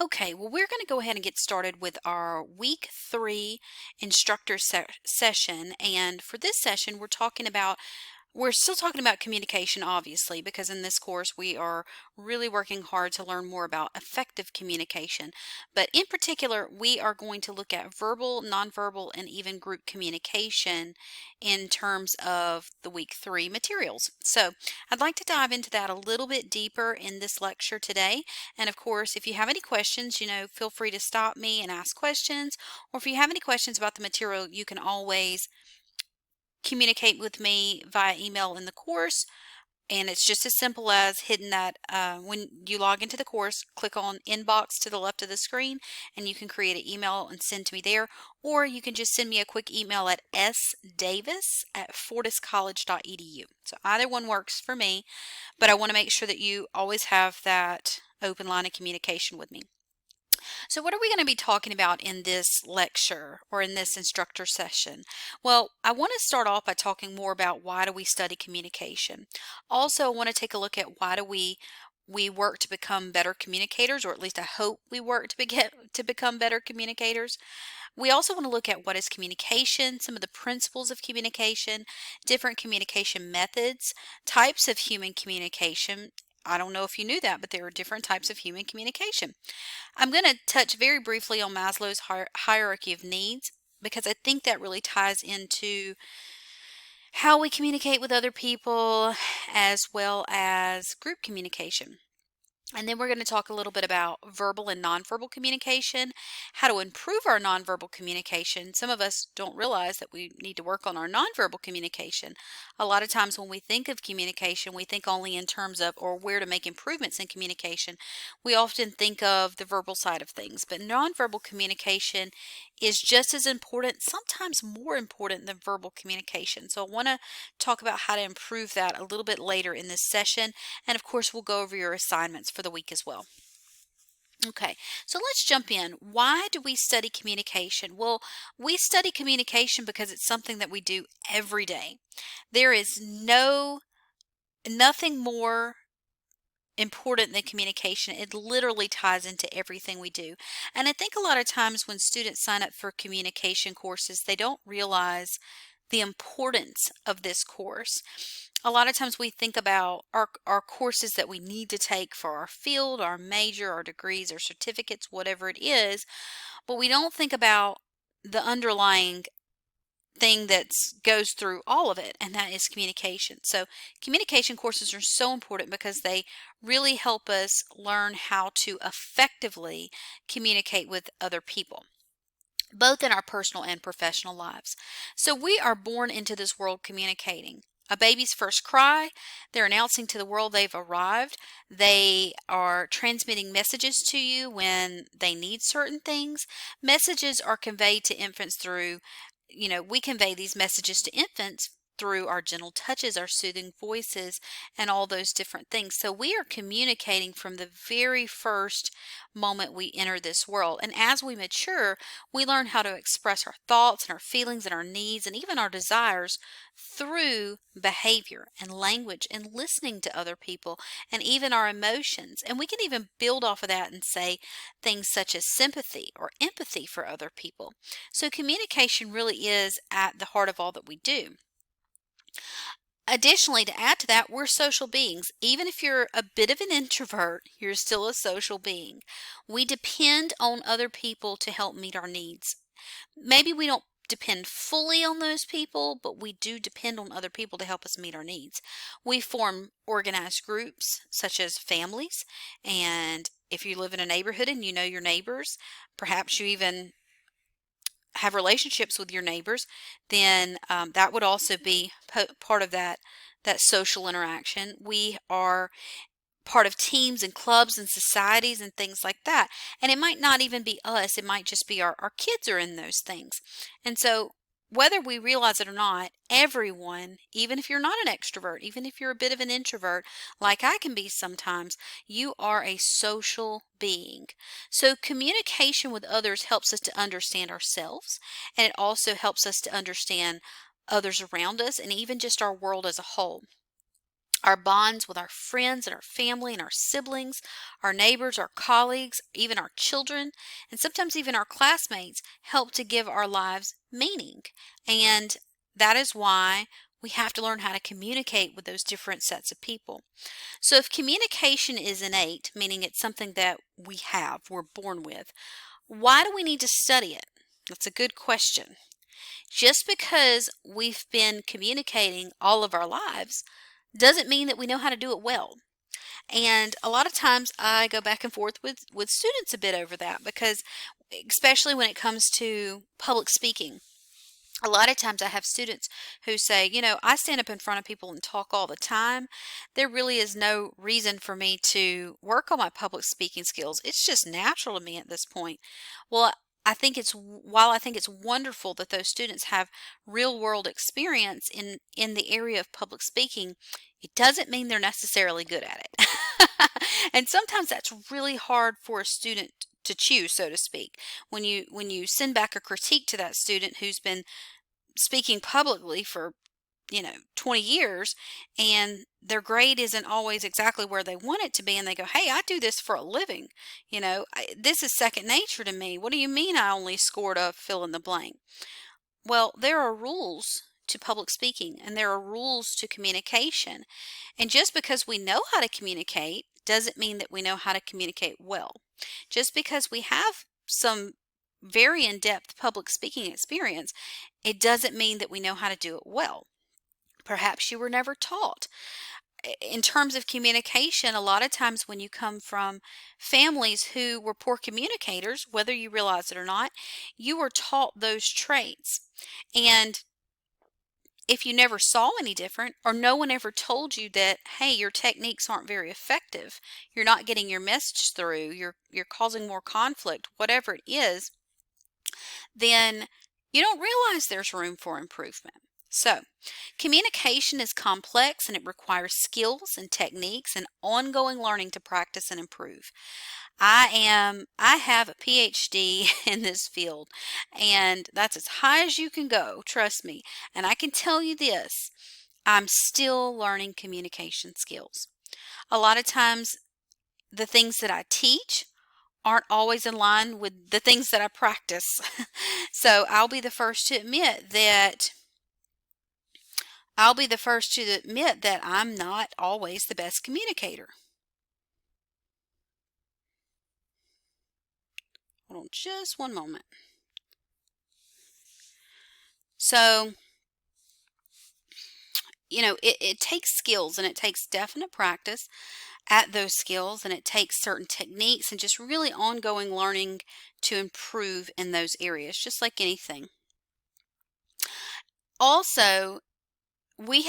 Okay, well, we're going to go ahead and get started with our week 3 instructor session. And for this session, we're still talking about communication, obviously, because in this course we are really working hard to learn more about effective communication. But in particular, we are going to look at verbal, nonverbal, and even group communication in terms of the week 3 materials. So I'd like to dive into that a little bit deeper in this lecture today. And of course, if you have any questions, feel free to stop me and ask questions. Or if you have any questions about the material, you can always communicate with me via email in the course. And it's just as simple as hitting that when you log into the course, click on inbox to the left of the screen, and you can create an email and send to me there. Or you can just send me a quick email at sdavis@fortiscollege.edu. So either one works for me, but I want to make sure that you always have that open line of communication with me. So what are we going to be talking about in this lecture or in this instructor session? Well, I want to start off by talking more about why do we study communication. Also, I want to take a look at why do we work to become better communicators, or at least I hope we work to become better communicators. We also want to look at what is communication, some of the principles of communication, different communication methods, types of human communication. I don't know if you knew that, but there are different types of human communication. I'm going to touch very briefly on Maslow's hierarchy of needs because I think that really ties into how we communicate with other people as well as group communication. And then we're going to talk a little bit about verbal and nonverbal communication, how to improve our nonverbal communication. Some of us don't realize that we need to work on our nonverbal communication. A lot of times when we think of communication, we think only in terms of or where to make improvements in communication. We often think of the verbal side of things, but nonverbal communication is just as important, sometimes more important than verbal communication. So I want to talk about how to improve that a little bit later in this session. And of course, we'll go over your assignments for the week as well. Okay, so let's jump in. Why do we study communication? Well, we study communication because it's something that we do every day. There is nothing more important than communication. It literally ties into everything we do. And I think a lot of times when students sign up for communication courses, they don't realize the importance of this course. A lot of times we think about our courses that we need to take for our field, our major, our degrees, our certificates, whatever it is, but we don't think about the underlying thing that goes through all of it, and that is communication. So communication courses are so important because they really help us learn how to effectively communicate with other people, both in our personal and professional lives. So we are born into this world communicating. A baby's first cry, they're announcing to the world they've arrived. They are transmitting messages to you when they need certain things. Messages are conveyed to infants through, we convey these messages to infants through our gentle touches, our soothing voices, and all those different things. So we are communicating from the very first moment we enter this world. And as we mature, we learn how to express our thoughts and our feelings and our needs and even our desires through behavior and language and listening to other people and even our emotions. And we can even build off of that and say things such as sympathy or empathy for other people. So communication really is at the heart of all that we do. Additionally, to add to that, we're social beings. Even if you're a bit of an introvert, you're still a social being. We depend on other people to help meet our needs. Maybe we don't depend fully on those people, but we do depend on other people to help us meet our needs. We form organized groups such as families, and if you live in a neighborhood and you know your neighbors, perhaps you even have relationships with your neighbors, then that would also be part of that social interaction. We are part of teams and clubs and societies and things like that. And it might not even be us. It might just be our kids are in those things. And so whether we realize it or not, everyone, even if you're not an extrovert, even if you're a bit of an introvert, like I can be sometimes, you are a social being. So communication with others helps us to understand ourselves, and it also helps us to understand others around us and even just our world as a whole. Our bonds with our friends and our family and our siblings, our neighbors, our colleagues, even our children, and sometimes even our classmates help to give our lives meaning. And that is why we have to learn how to communicate with those different sets of people. So if communication is innate, meaning it's something that we're born with, why do we need to study it? That's a good question. Just because we've been communicating all of our lives doesn't mean that we know how to do it well. And a lot of times I go back and forth with students a bit over that because, especially when it comes to public speaking, a lot of times I have students who say, I stand up in front of people and talk all the time. There really is no reason for me to work on my public speaking skills. It's just natural to me at this point. Well, while I think it's wonderful that those students have real world experience in the area of public speaking, it doesn't mean they're necessarily good at it. And sometimes that's really hard for a student to choose, so to speak. When you send back a critique to that student who's been speaking publicly for 20 years, and their grade isn't always exactly where they want it to be, and they go, hey, I do this for a living, this is second nature to me. What do you mean I only scored a fill in the blank? Well, there are rules to public speaking, and there are rules to communication, and just because we know how to communicate doesn't mean that we know how to communicate well. Just because we have some very in-depth public speaking experience, it doesn't mean that we know how to do it well. Perhaps you were never taught. In terms of communication, a lot of times when you come from families who were poor communicators, whether you realize it or not, you were taught those traits. And if you never saw any different, or no one ever told you that, hey, your techniques aren't very effective, you're not getting your message through, you're causing more conflict, whatever it is, then you don't realize there's room for improvement. So, communication is complex and it requires skills and techniques and ongoing learning to practice and improve. I have a PhD in this field, and that's as high as you can go, trust me. And I can tell you this, I'm still learning communication skills. A lot of times the things that I teach aren't always in line with the things that I practice. So I'll be the first to admit that I'm not always the best communicator. Hold on just one moment. So, it takes skills, and it takes definite practice at those skills, and it takes certain techniques and just really ongoing learning to improve in those areas, just like anything. Also, we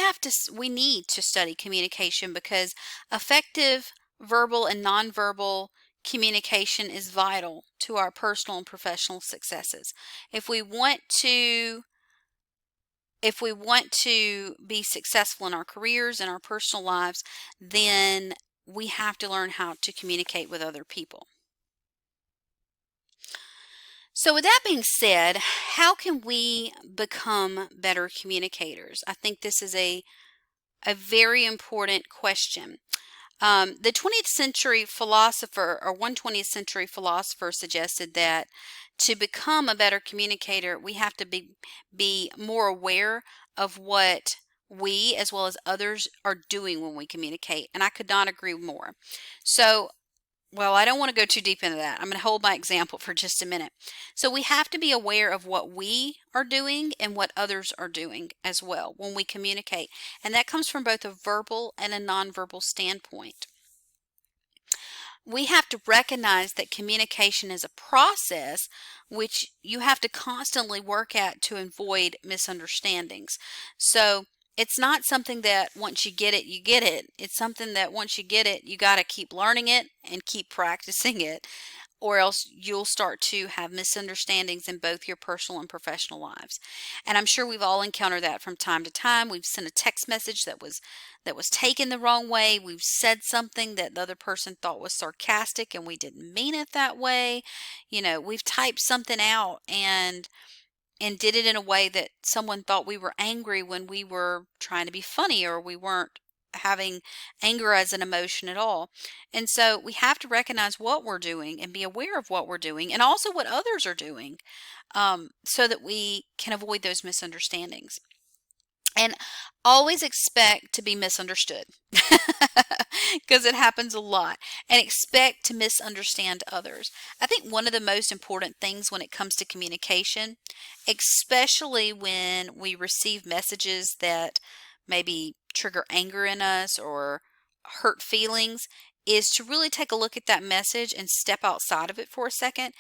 need to study communication because effective verbal and nonverbal communication is vital to our personal and professional successes. If we want to be successful in our careers and our personal lives, then we have to learn how to communicate with other people. So with that being said, how can we become better communicators? I think this is a very important question. The 20th century philosopher, or one 20th century philosopher, suggested that to become a better communicator, we have to be more aware of what we as well as others are doing when we communicate. And I could not agree more. So, well, I don't want to go too deep into that. I'm going to hold my example for just a minute. So we have to be aware of what we are doing and what others are doing as well when we communicate. And that comes from both a verbal and a nonverbal standpoint. We have to recognize that communication is a process which you have to constantly work at to avoid misunderstandings. So it's not something that once you get it, you get it. It's something that once you get it, you got to keep learning it and keep practicing it, or else you'll start to have misunderstandings in both your personal and professional lives. And I'm sure we've all encountered that from time to time. We've sent a text message that was taken the wrong way. We've said something that the other person thought was sarcastic and we didn't mean it that way. We've typed something out and did it in a way that someone thought we were angry when we were trying to be funny, or we weren't having anger as an emotion at all. And so we have to recognize what we're doing and be aware of what we're doing and also what others are doing, so that we can avoid those misunderstandings. And always expect to be misunderstood because it happens a lot, and expect to misunderstand others. I think one of the most important things when it comes to communication, especially when we receive messages that maybe trigger anger in us or hurt feelings, is to really take a look at that message and step outside of it for a second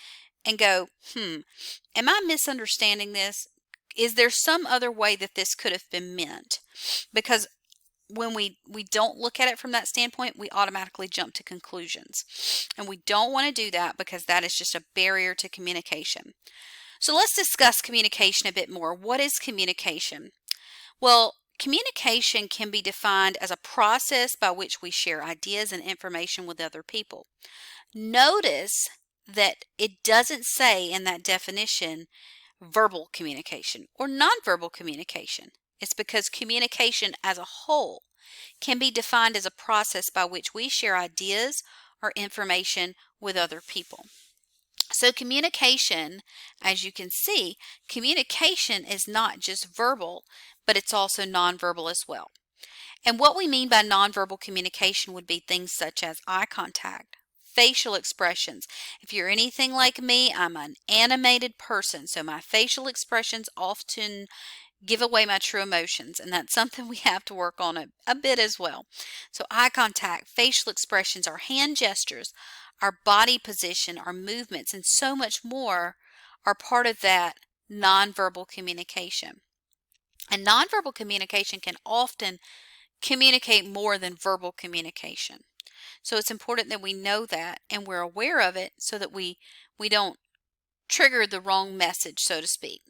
and go, am I misunderstanding this? Is there some other way that this could have been meant? Because when we don't look at it from that standpoint, we automatically jump to conclusions. And we don't want to do that because that is just a barrier to communication. So let's discuss communication a bit more. What is communication? Well, communication can be defined as a process by which we share ideas and information with other people. Notice that it doesn't say in that definition verbal communication or nonverbal communication. It's because communication as a whole can be defined as a process by which we share ideas or information with other people. So communication, as you can see, communication is not just verbal, but it's also nonverbal as well. And what we mean by nonverbal communication would be things such as eye contact, facial expressions. If you're anything like me, I'm an animated person, so my facial expressions often give away my true emotions, and that's something we have to work on a bit as well. So eye contact, facial expressions, our hand gestures, our body position, our movements, and so much more are part of that nonverbal communication. And nonverbal communication can often communicate more than verbal communication. So it's important that we know that and we're aware of it so that we don't trigger the wrong message, so to speak.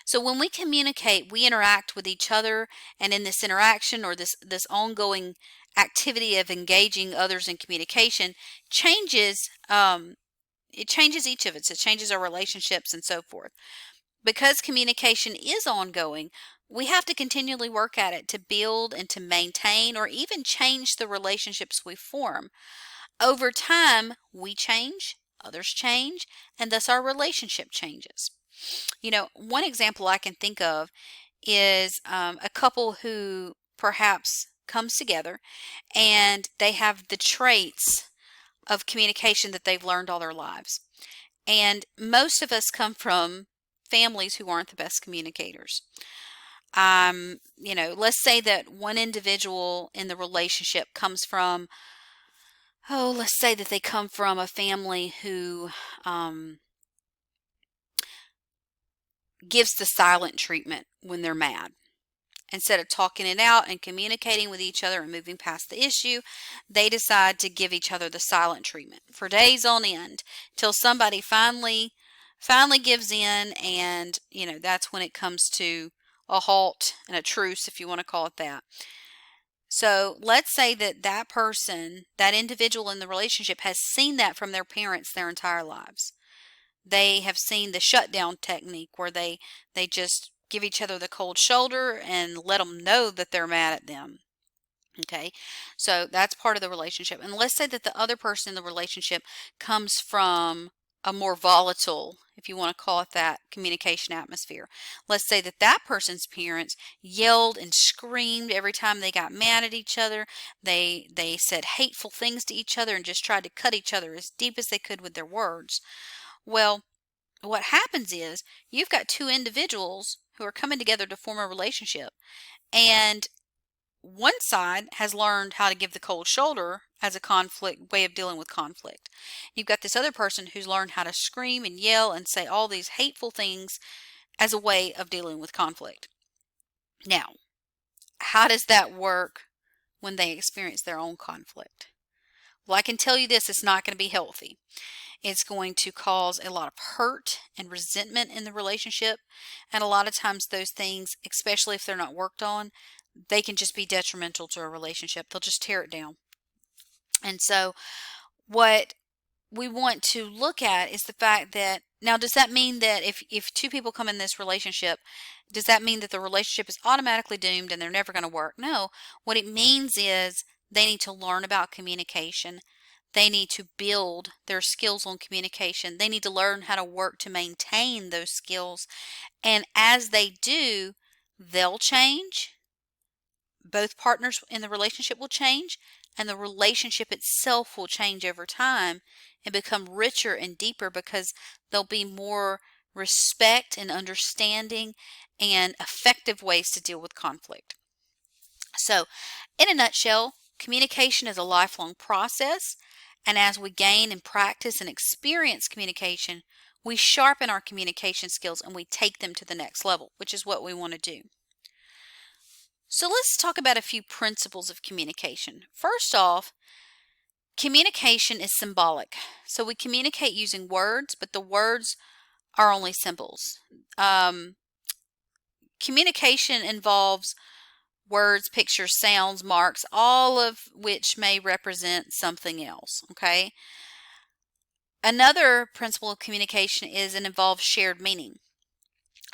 So when we communicate, we interact with each other, and in this interaction or this ongoing activity of engaging others in communication changes it changes each of us. It changes our relationships and so forth. Because communication is ongoing, we have to continually work at it to build and to maintain or even change the relationships we form. Over time, we change, others change, and thus our relationship changes. One example I can think of is a couple who perhaps comes together and they have the traits of communication that they've learned all their lives. And most of us come from families who aren't the best communicators. Let's say that one individual in the relationship comes from, let's say that they come from a family who gives the silent treatment when they're mad. Instead of talking it out and communicating with each other and moving past the issue, they decide to give each other the silent treatment for days on end till somebody finally gives in, and that's when it comes to a halt and a truce, if you want to call it that. So let's say that person, that individual in the relationship, has seen that from their parents their entire lives. They have seen the shutdown technique where they just give each other the cold shoulder and let them know that they're mad at them. Okay, so that's part of the relationship. And let's say that the other person in the relationship comes from a more volatile, if you want to call it that, communication atmosphere. Let's say that person's parents yelled and screamed every time they got mad at each other. They said hateful things to each other and just tried to cut each other as deep as they could with their words. Well, what happens is you've got two individuals who are coming together to form a relationship, and one side has learned how to give the cold shoulder as a conflict way of dealing with conflict. You've got this other person who's learned how to scream and yell and say all these hateful things as a way of dealing with conflict. Now, how does that work when they experience their own conflict? Well, I can tell you this, it's not going to be healthy. It's going to cause a lot of hurt and resentment in the relationship. And a lot of times those things, especially if they're not worked on, they can just be detrimental to a relationship. They'll just tear it down. And so what we want to look at is the fact that Now, does that mean that if two people come in this relationship, does that mean that the relationship is automatically doomed and they're never going to work? No. What it means is they need to learn about communication. They need to build their skills on communication. They need to learn how to work to maintain those skills. And as they do, they'll change. Both partners in the relationship will change, and the relationship itself will change over time and become richer and deeper because there'll be more respect and understanding and effective ways to deal with conflict. So, in a nutshell, communication is a lifelong process, and as we gain and practice and experience communication, we sharpen our communication skills and we take them to the next level, which is what we want to do. So let's talk about a few principles of communication. First off, communication is symbolic. So we communicate using words, but the words are only symbols. Communication involves words, pictures, sounds, marks, all of which may represent something else, okay? Another principle of communication is it involves shared meaning.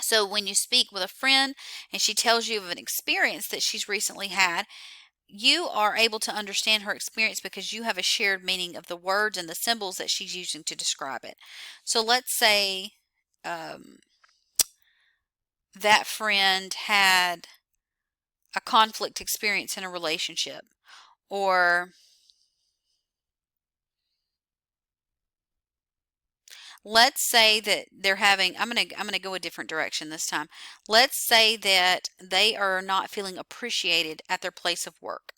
So when you speak with a friend and she tells you of an experience that she's recently had, you are able to understand her experience because you have a shared meaning of the words and the symbols that she's using to describe it. So let's say that friend had a conflict experience in a relationship, or let's say that they're having, I'm gonna go a different direction this time. Let's say that they are not feeling appreciated at their place of work.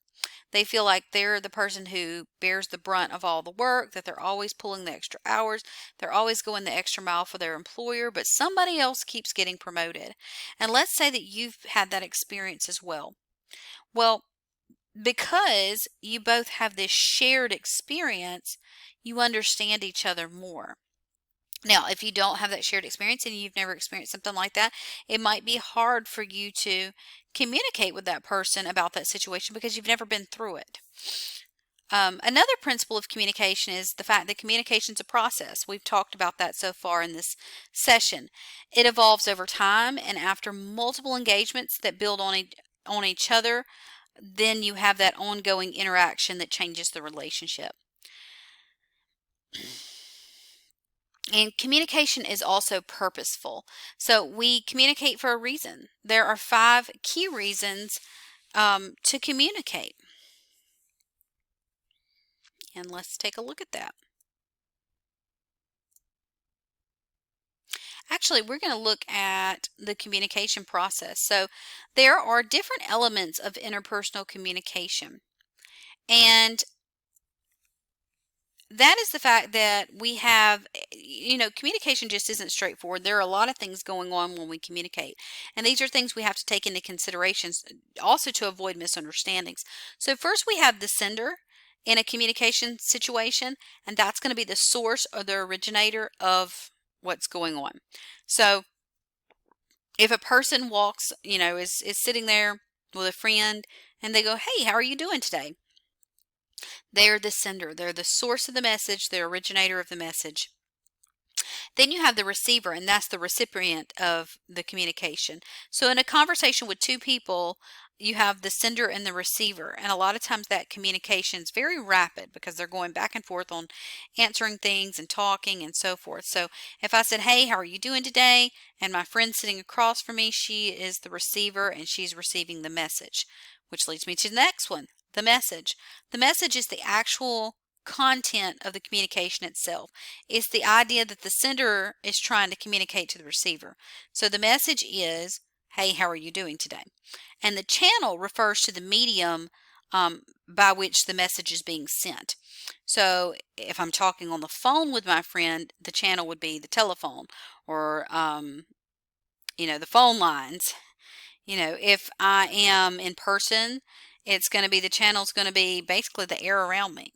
They feel like they're the person who bears the brunt of all the work, that they're always pulling the extra hours, they're always going the extra mile for their employer, but somebody else keeps getting promoted. And let's say that you've had that experience as well. Well, because you both have this shared experience, you understand each other more. Now, if you don't have that shared experience and you've never experienced something like that, it might be hard for you to communicate with that person about that situation because you've never been through it. Another principle of communication is the fact that communication is a process. We've talked about that so far in this session. It evolves over time, and after multiple engagements that build on each other, then you have that ongoing interaction that changes the relationship. And communication is also purposeful. So we communicate for a reason. There are 5 key reasons to communicate. And let's take a look at that. Actually, we're going to look at the communication process. So there are different elements of interpersonal communication. And that is the fact that we have, communication just isn't straightforward. There are a lot of things going on when we communicate. And these are things we have to take into consideration also to avoid misunderstandings. So first we have the sender in a communication situation, and that's going to be the source or the originator of what's going on. So if a person walks, is sitting there with a friend and they go, "Hey, how are you doing today?" They're the sender. They're the source of the message, the originator of the message. Then you have the receiver, and that's the recipient of the communication. So in a conversation with 2 people, you have the sender and the receiver. And a lot of times that communication is very rapid because they're going back and forth on answering things and talking and so forth. So if I said, "Hey, how are you doing today?" and my friend sitting across from me, she is the receiver and she's receiving the message, which leads me to the next one. The message. The message is the actual content of the communication itself. It's the idea that the sender is trying to communicate to the receiver. So the message is, "Hey, how are you doing today?" And the channel refers to the medium by which the message is being sent. So if I'm talking on the phone with my friend, the channel would be the telephone or, the phone lines. If I am in person, it's going to be, the channel's going to be basically the air around me.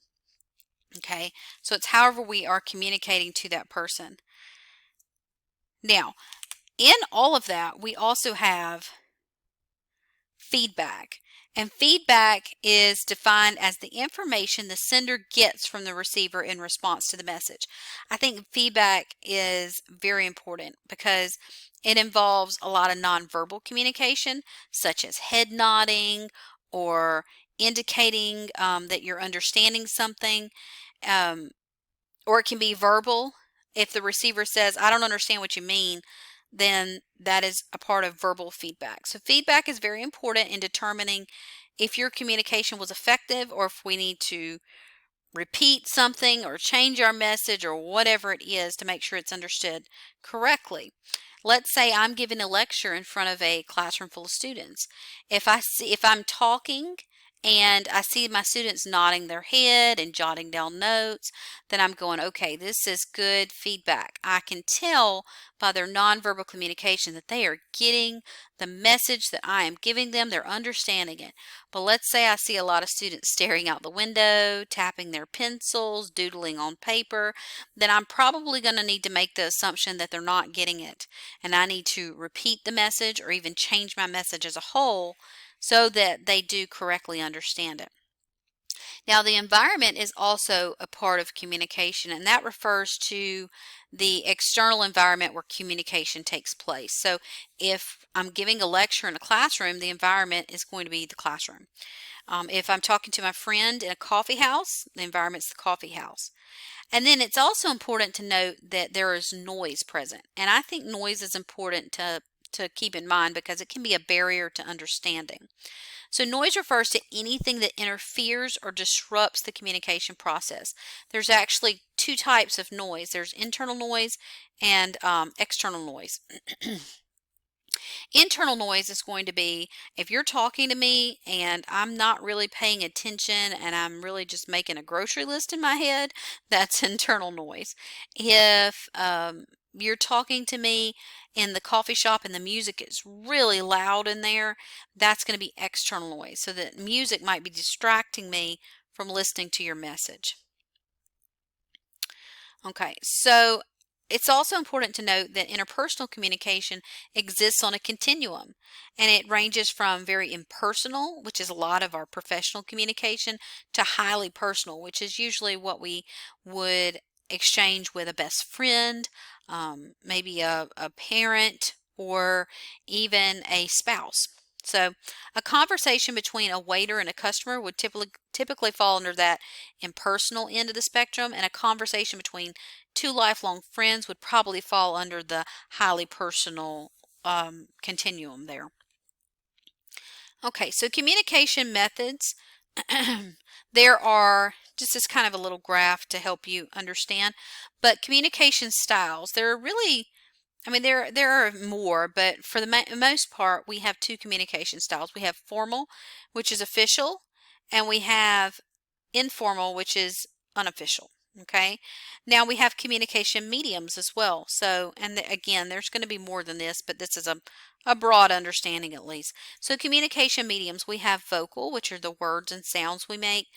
Okay, so it's however we are communicating to that person. Now, in all of that, we also have feedback. And feedback is defined as the information the sender gets from the receiver in response to the message. I think feedback is very important because it involves a lot of nonverbal communication, such as head nodding or indicating that you're understanding something. Um, or it can be verbal. If the receiver says, I don't understand what you mean, then that is a part of verbal feedback. So feedback is very important in determining if your communication was effective or if we need to repeat something or change our message or whatever it is to make sure it's understood correctly. Let's say I'm giving a lecture in front of a classroom full of students. If I'm talking and I see my students nodding their head and jotting down notes, then I'm going, okay, this is good feedback. I can tell by their nonverbal communication that they are getting the message that I am giving them. They're understanding it. But let's say I see a lot of students staring out the window, tapping their pencils, doodling on paper, then I'm probably going to need to make the assumption that they're not getting it. And I need to repeat the message or even change my message as a whole so that they do correctly understand it. Now, the environment is also a part of communication, and that refers to the external environment where communication takes place. So if I'm giving a lecture in a classroom, the environment is going to be the classroom. If I'm talking to my friend in a coffee house, the environment's the coffee house. And then it's also important to note that there is noise present. And I think noise is important to keep in mind because it can be a barrier to understanding. So noise refers to anything that interferes or disrupts the communication process. There's actually two types of noise. There's internal noise and external noise. Internal noise is going to be if you're talking to me and I'm not really paying attention and I'm really just making a grocery list in my head, that's internal noise. If you're talking to me in the coffee shop and the music is really loud in there, that's going to be external noise. So that music might be distracting me from listening to your message. Okay, so it's also important to note that interpersonal communication exists on a continuum, and it ranges from very impersonal, which is a lot of our professional communication, to highly personal, which is usually what we would exchange with a best friend, maybe a parent, or even a spouse. So a conversation between a waiter and a customer would typically fall under that impersonal end of the spectrum, and a conversation between two lifelong friends would probably fall under the highly personal continuum there. Okay, so communication methods. There are, just as kind of a little graph to help you understand, but communication styles, there are really, I mean, there are more, but for the most part, we have two communication styles. We have formal, which is official, and we have informal, which is unofficial. Okay. Now we have communication mediums as well. So, and again, there's going to be more than this, but this is a broad understanding at least. So communication mediums, we have vocal, which are the words and sounds we make.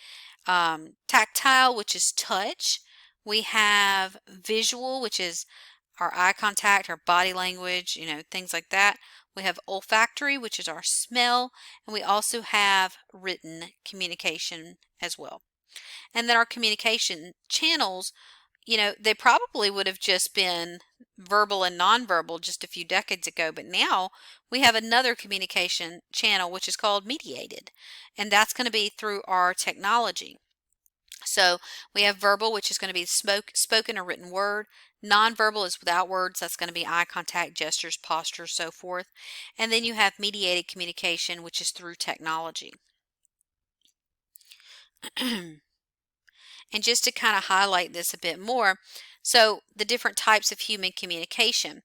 Tactile, which is touch. We have visual, which is our eye contact, our body language, things like that. We have olfactory, which is our smell, and we also have written communication as well. And then our communication channels, they probably would have just been verbal and nonverbal just a few decades ago, but now we have another communication channel which is called mediated, and that's going to be through our technology. So we have verbal, which is going to be spoken or written word. Nonverbal is without words. That's going to be eye contact, gestures, posture, so forth. And then you have mediated communication, which is through technology. And just to kind of highlight this a bit more, so the different types of human communication.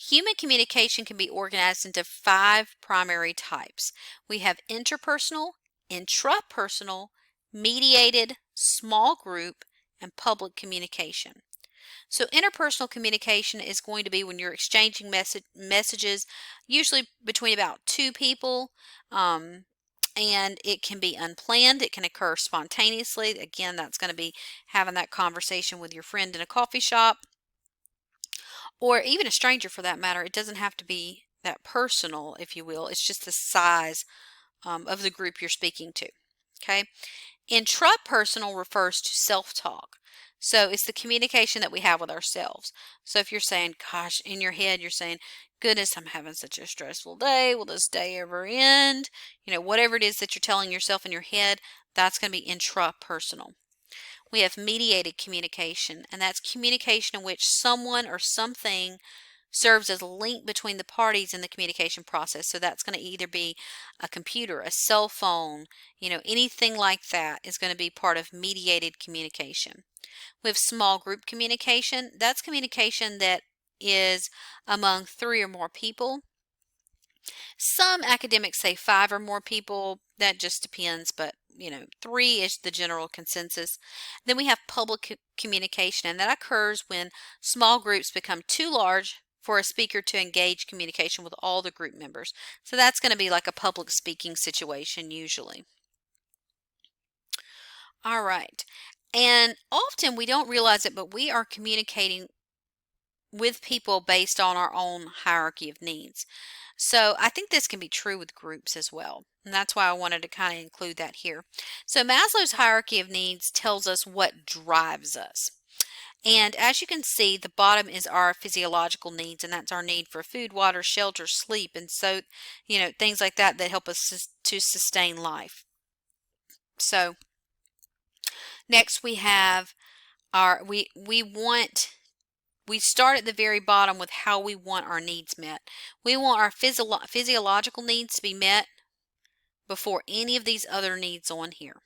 Human communication can be organized into 5 primary types. We have interpersonal, intrapersonal, mediated, small group, and public communication. So interpersonal communication is going to be when you're exchanging messages, usually between about 2 people, and it can be unplanned. It can occur spontaneously. Again, that's going to be having that conversation with your friend in a coffee shop, or even a stranger for that matter. It doesn't have to be that personal, if you will. It's just the size of the group you're speaking to. Okay. Intrapersonal refers to self-talk. So it's the communication that we have with ourselves. So if you're saying, gosh, in your head, you're saying, goodness, I'm having such a stressful day. Will this day ever end? Whatever it is that you're telling yourself in your head, that's going to be intrapersonal. We have mediated communication, and that's communication in which someone or something serves as a link between the parties in the communication process. So that's going to either be a computer, a cell phone, anything like that is going to be part of mediated communication. We have small group communication. That's communication that is among 3 or more people. Some academics say 5 or more people. That just depends, but 3 is the general consensus. Then we have public communication, and that occurs when small groups become too large for a speaker to engage communication with all the group members. So that's going to be like a public speaking situation usually. All right. And often we don't realize it, but we are communicating with people based on our own hierarchy of needs. So I think this can be true with groups as well. And that's why I wanted to kind of include that here. So Maslow's hierarchy of needs tells us what drives us. And as you can see, the bottom is our physiological needs, and that's our need for food, water, shelter, sleep, and so, things like that help us to sustain life. So next we have our, we start at the very bottom with how we want our needs met. We want our physiological needs to be met before any of these other needs on here.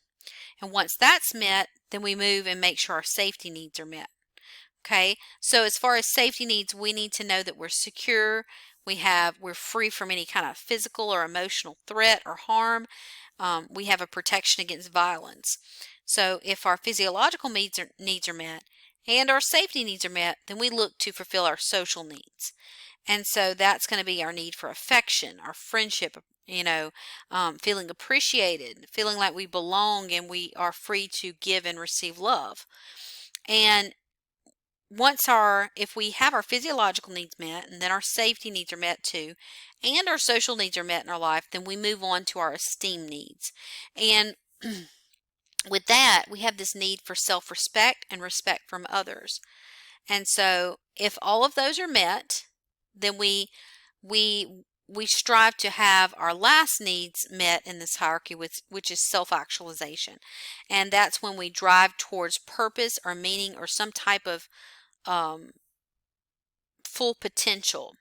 And once that's met, then we move and make sure our safety needs are met. Okay, so as far as safety needs, we need to know that we're secure, we're free from any kind of physical or emotional threat or harm. We have a protection against violence. So if our physiological needs are met and our safety needs are met, then we look to fulfill our social needs. And so that's going to be our need for affection, our friendship, feeling appreciated, feeling like we belong and we are free to give and receive love. And if we have our physiological needs met, and then our safety needs are met too, and our social needs are met in our life, then we move on to our esteem needs. And with that, we have this need for self-respect and respect from others. And so if all of those are met, then we strive to have our last needs met in this hierarchy, which is self-actualization. And that's when we drive towards purpose or meaning or some type of full potential.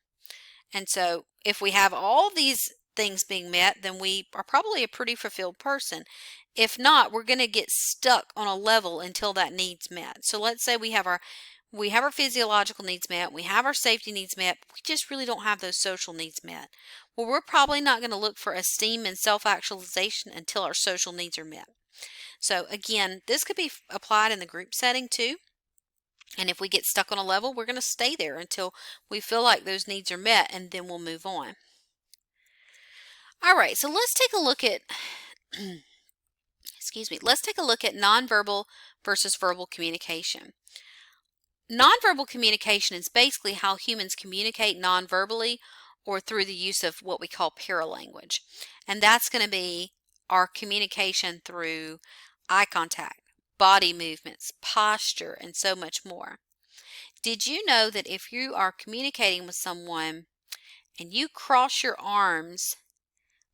And so if we have all these things being met, then we are probably a pretty fulfilled person. If not, we're going to get stuck on a level until that need's met. So let's say we have our physiological needs met, we have our safety needs met, but we just really don't have those social needs met. Well, we're probably not going to look for esteem and self-actualization until our social needs are met. So again, this could be applied in the group setting too. And if we get stuck on a level, we're going to stay there until we feel like those needs are met, and then we'll move on. All right, so let's take a look at let's take a look at nonverbal versus verbal communication. Nonverbal communication is basically how humans communicate nonverbally or through the use of what we call paralanguage. And that's going to be our communication through eye contact, body movements, posture, and so much more. Did you know that if you are communicating with someone and you cross your arms,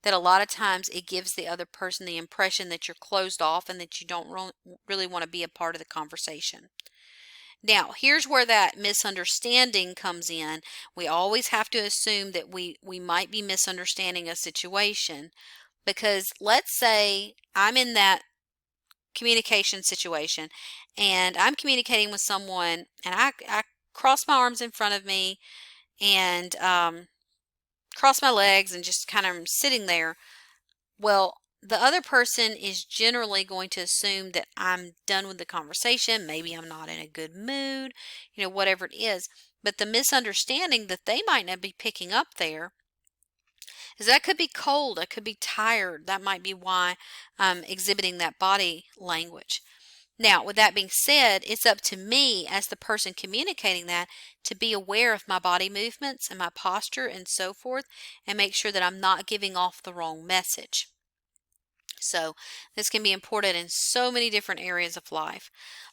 that a lot of times it gives the other person the impression that you're closed off and that you don't really want to be a part of the conversation? Now, here's where that misunderstanding comes in. We always have to assume that we might be misunderstanding a situation, because let's say I'm in that communication situation and I'm communicating with someone and I cross my arms in front of me and cross my legs and just kind of sitting there. Well, the other person is generally going to assume that I'm done with the conversation. Maybe I'm not in a good mood, whatever it is. But the misunderstanding that they might not be picking up there is that I could be cold, I could be tired. That might be why I'm exhibiting that body language. Now, with that being said, it's up to me as the person communicating that to be aware of my body movements and my posture and so forth, and make sure that I'm not giving off the wrong message. So this can be important in so many different areas of life.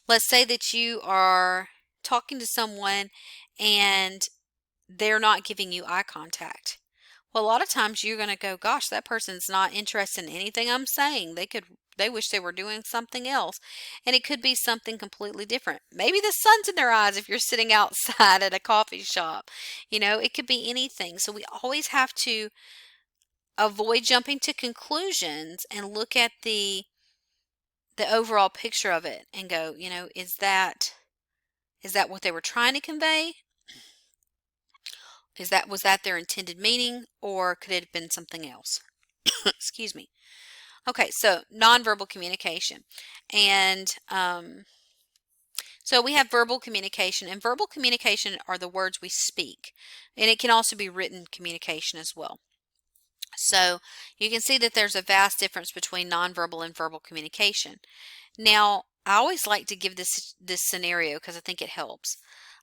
Let's say that you are talking to someone and they're not giving you eye contact. Well, a lot of times you're going to go, gosh, that person's not interested in anything I'm saying. They wish they were doing something else. And it could be something completely different. Maybe the sun's in their eyes if you're sitting outside at a coffee shop. It could be anything. So we always have to avoid jumping to conclusions and look at the overall picture of it and go, is that what they were trying to convey? Was that their intended meaning, or could it have been something else? Excuse me. Okay, so nonverbal communication. And so we have verbal communication, and verbal communication are the words we speak. And it can also be written communication as well. So you can see that there's a vast difference between nonverbal and verbal communication. Now, I always like to give this scenario because I think it helps.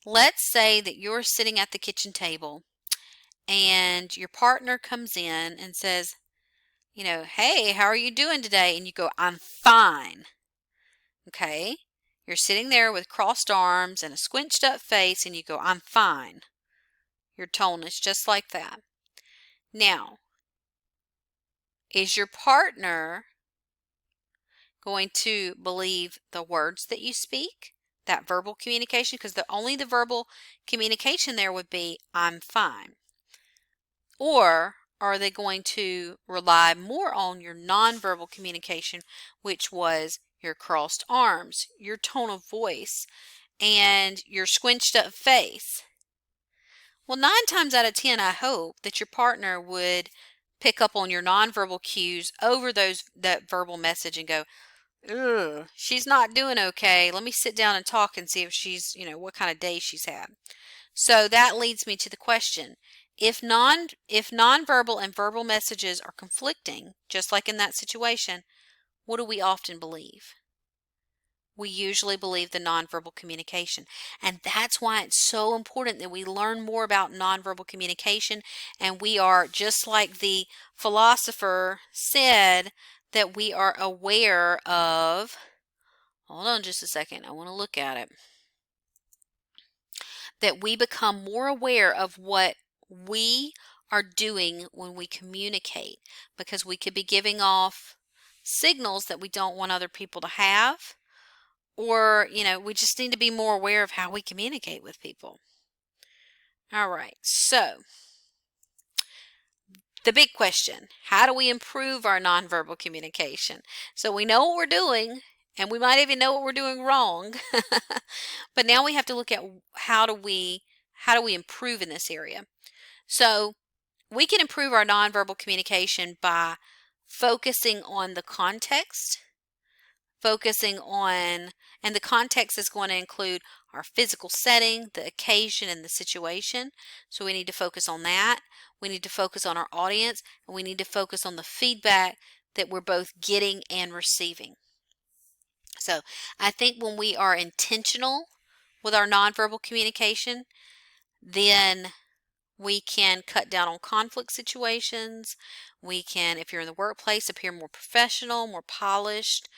Let's say that you're sitting at the kitchen table and your partner comes in and says, hey, how are you doing today? And you go, I'm fine. Okay. You're sitting there with crossed arms and a squinched up face and you go, I'm fine. Your tone is just like that. Now, is your partner going to believe the words that you speak, that verbal communication? Because only the verbal communication there would be, I'm fine. Or are they going to rely more on your nonverbal communication, which was your crossed arms, your tone of voice, and your squinched up face? Well, 9 times out of 10, I hope that your partner would pick up on your nonverbal cues over that verbal message and go, ugh, she's not doing okay. Let me sit down and talk and see if she's, what kind of day she's had. So that leads me to the question. If nonverbal and verbal messages are conflicting, just like in that situation, what do we often believe? We usually believe the nonverbal communication. And that's why it's so important that we learn more about nonverbal communication. And we are, just like the philosopher said, that we are aware of, hold on just a second, I want to look at it, that we become more aware of what we are doing when we communicate, because we could be giving off signals that we don't want other people to have, or, we just need to be more aware of how we communicate with people. All right, so the big question, how do we improve our nonverbal communication? So we know what we're doing, and we might even know what we're doing wrong, but now we have to look at how do we improve in this area. So we can improve our nonverbal communication by focusing on the context, and the context is going to include our physical setting, the occasion, and the situation. So we need to focus on that. We need to focus on our audience, and we need to focus on the feedback that we're both getting and receiving. So I think when we are intentional with our nonverbal communication, then we can cut down on conflict situations. We can, if you're in the workplace, appear more professional, more polished.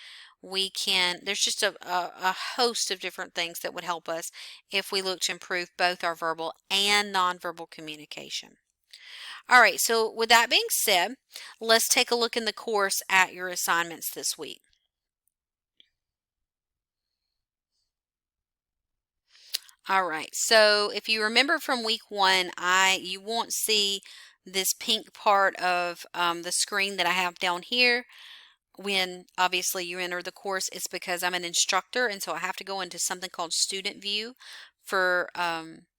There's just a host of different things that would help us if we look to improve both our verbal and nonverbal communication. All right, so with that being said, let's take a look in the course at your assignments this week. All right, so if you remember from week 1, you won't see this pink part of the screen that I have down here when obviously you enter the course. It's because I'm an instructor, and so I have to go into something called student view for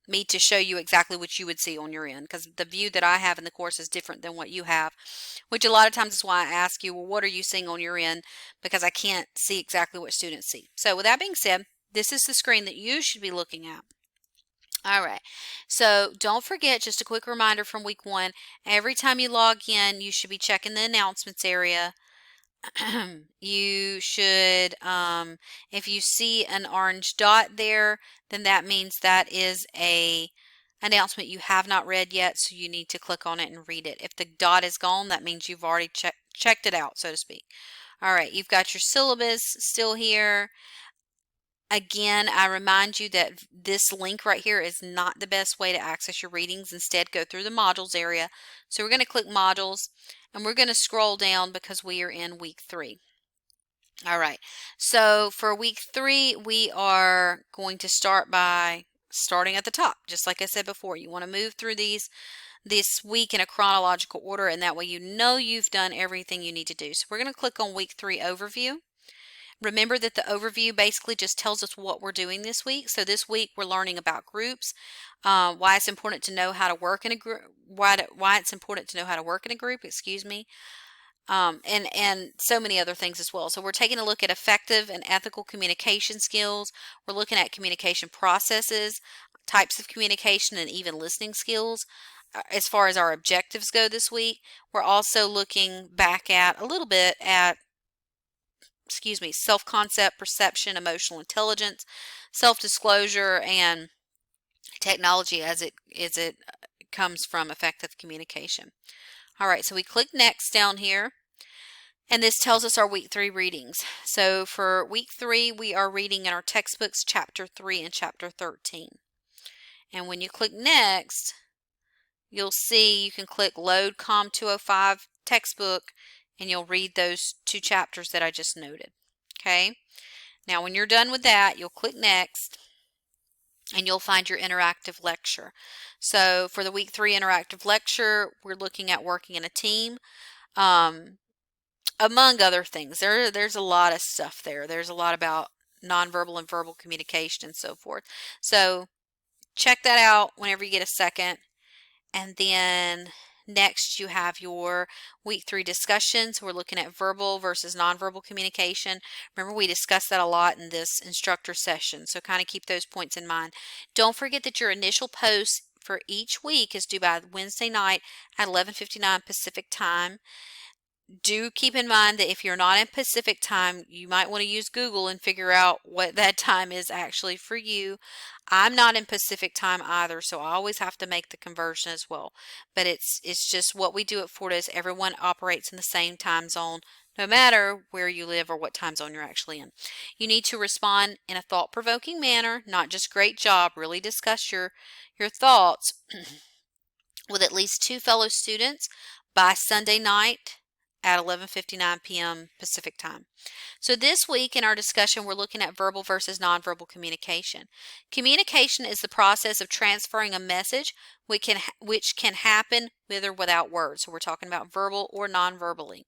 me to show you exactly what you would see on your end, because the view that I have in the course is different than what you have, which a lot of times is why I ask you, well, what are you seeing on your end, because I can't see exactly what students see. So with that being said, this is the screen that you should be looking at. All right, so don't forget, just a quick reminder from week 1, every time you log in, you should be checking the announcements area. You should, if you see an orange dot there, then that means that is a announcement you have not read yet, so you need to click on it and read it. If the dot is gone, that means you've already checked it out, so to speak. All right, you've got your syllabus still here. Again, I remind you that this link right here is not the best way to access your readings. Instead, go through the modules area. So we're going to click modules, and we're going to scroll down because we are in week 3. All right, so for week 3, we are going to start by starting at the top. Just like I said before, you want to move through this week in a chronological order, and that way you know you've done everything you need to do. So we're going to click on week 3 overview. Remember that the overview basically just tells us what we're doing this week. So this week we're learning about groups, why it's important to know how to work in a group, why it's important to know how to work in a group, excuse me, and so many other things as well. So we're taking a look at effective and ethical communication skills. We're looking at communication processes, types of communication, and even listening skills. As far as our objectives go this week, we're also looking back at a little bit at self-concept, perception, emotional intelligence, self-disclosure, and technology as it comes from effective communication. All right, so we click next down here, and this tells us our week 3 readings. So for week 3, we are reading in our textbooks chapter 3 and chapter 13. And when you click next, you'll see you can click load COM205 textbook, and you'll read those 2 chapters that I just noted. Okay, now when you're done with that, you'll click next, and you'll find your interactive lecture. So for the week 3 interactive lecture, we're looking at working in a team, among other things. There's a lot of stuff there. There's a lot about nonverbal and verbal communication and so forth. So check that out whenever you get a second. And then next you have your week 3 discussion. So we're looking at verbal versus nonverbal communication. Remember, we discussed that a lot in this instructor session. So kind of keep those points in mind. Don't forget that your initial post for each week is due by Wednesday night at 11:59 Pacific time. Do keep in mind that if you're not in Pacific time, you might want to use Google and figure out what that time is actually for you. I'm not in Pacific time either, so I always have to make the conversion as well. But it's just what we do at Fortis. Everyone operates in the same time zone, no matter where you live or what time zone you're actually in. You need to respond in a thought-provoking manner, not just great job. Really discuss your thoughts with at least 2 fellow students by Sunday night at 11:59 p.m. Pacific time. So this week in our discussion, we're looking at verbal versus nonverbal communication. Communication is the process of transferring a message which can happen with or without words. So we're talking about verbal or nonverbally.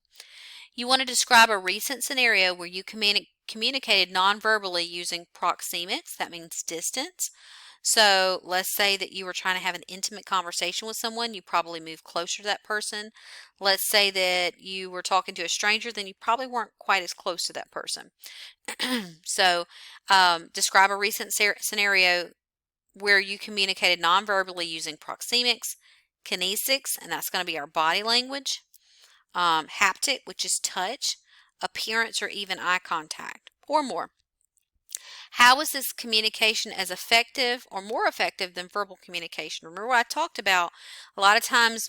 You want to describe a recent scenario where you communicated nonverbally using proxemics. That means distance. So let's say that you were trying to have an intimate conversation with someone. You probably moved closer to that person. Let's say that you were talking to a stranger, then you probably weren't quite as close to that person. So describe a recent scenario where you communicated nonverbally using proxemics, kinesics, and that's going to be our body language, haptic, which is touch, appearance, or even eye contact, or more. How is this communication as effective or more effective than verbal communication? Remember what I talked about, a lot of times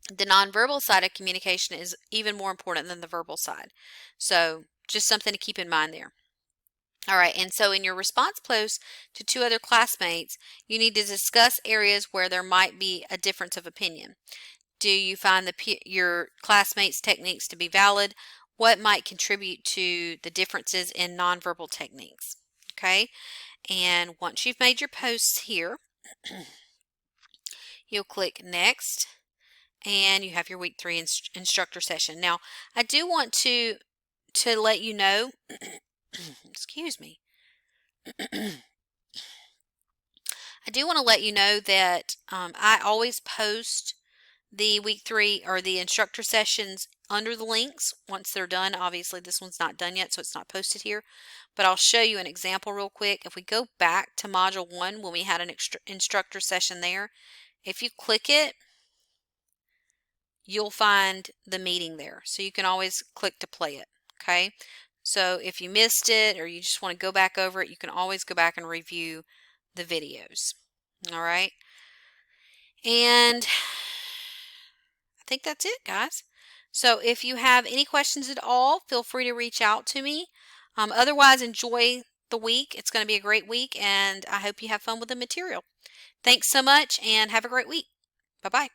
the nonverbal side of communication is even more important than the verbal side. So just something to keep in mind there. All right, and so in your response post to 2 other classmates, you need to discuss areas where there might be a difference of opinion. Do you find your classmates' techniques to be valid? What might contribute to the differences in nonverbal techniques? Okay, and once you've made your posts here, you'll click next, and you have your week 3 instructor session. Now, I do want to let you know, excuse me, I do want to let you know that I always post the week 3 or the instructor sessions under the links once they're done. Obviously this one's not done yet, so it's not posted here, but I'll show you an example real quick. If we go back to module 1 when we had an instructor session there, if you click it, you'll find the meeting there, so you can always click to play it. Okay, so if you missed it or you just want to go back over it, you can always go back and review the videos. All right, and I think that's it, guys. So if you have any questions at all, feel free to reach out to me. Otherwise, enjoy the week. It's going to be a great week, and I hope you have fun with the material. Thanks so much, and have a great week. Bye-bye.